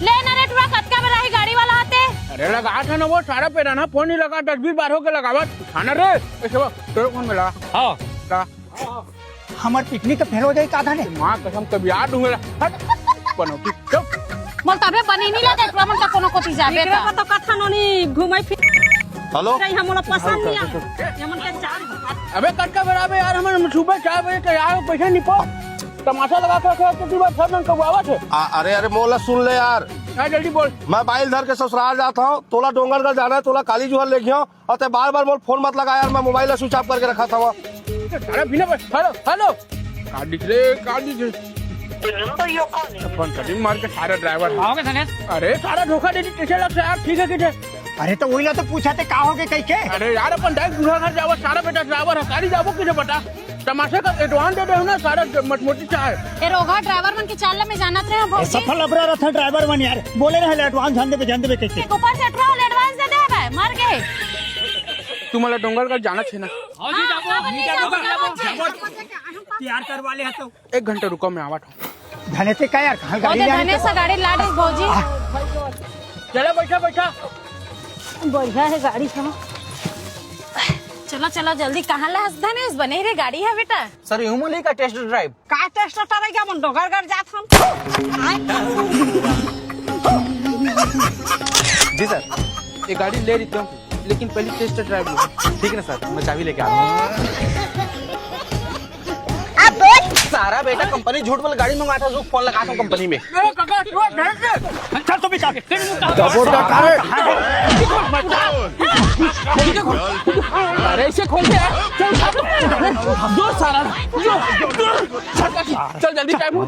ले ना रे टुरा कतका में रही गाड़ी वाला आते। अरे लगा था ना वो सारा पे ना फोन ही लगा 10-20 बार हो के लगावत खाना रे ऐसे वो तेरे फोन में लगा हाँ लगा हमार पिकनिक का फेल हो जाए का ने मां कसम कभी याद दूंगा हट बनोटी चुप मोल तबे बनी नहीं लगे टुरा मन का कोनो को पी जाबे एकरा तो कथा नोनी घुमाई फिर हेलो रही हमला पसंद नहीं आ हमन के चार अबे कटका बराबर यार हम सुबह 4 बजे तैयार हो पैसे नहीं पो तमाशा लगा के रखे कितनी बार सब में कबावत है अरे अरे मोला सुन ले यार क्या जल्दी बोल मैं बाइल धर के ससुराल जाता हूँ तोला डोंगरगढ़ जाना है तोला काली जुहर लेके आओ और ते बार बार मोल फोन मत लगा यार मैं मोबाइल स्विच ऑफ करके रखा था वहाँ सारा बिना बस हेलो हेलो काट दिख फोन कटिंग मार के सारा ड्राइवर आओगे धनेश अरे सारा धोखा दे दी कैसे लगता है यार ठीक है किसे अरे तो वही ला तो पूछा थे का हो गए कई के अरे यार अपन डायरेक्ट दूसरा घर जाओ सारा बेटा ड्राइवर है गाड़ी जाओ किसे बता तमाशे का एडवांस दे दे ना सारा मोटी चाहे ए रोगा ड्राइवर मन के चाल में जानत रहे भौजी सफल अबरा रहा ड्राइवर बन यार बोले रहे एडवांस जान दे कैसे ऊपर से ट्रोल एडवांस दे देबे मर गए। तुम्हाला डोंगरगढ़ जाना छे ना तैयार करवा ले तो 1 घंटा रुको मैं आवत हूँ धने से का यार कहाँ गाड़ी ओदे जाने धने से गाड़ी लाडे भौजी चलो बैठा बढ़िया है गाड़ी सब। चलो चलो जल्दी कहाँ ला धनेश बने रे गाड़ी है बेटा। सर ह्यूमन का टेस्ट ड्राइव का टेस्ट करे क्या मन डोगरगढ़ जात हम जी सर ये गाड़ी ले रही हूँ लेकिन पहले टेस्ट ड्राइव लो ठीक है ना सर मैं चाबी लेके आ रहा हूँ सारा बेटा कंपनी झूठ बोल गाड़ी मंगवा था जो फोन लगा था कंपनी में चल तो बेटा अरे इसे खोल दे चल सारा चल जल्दी टाइम हो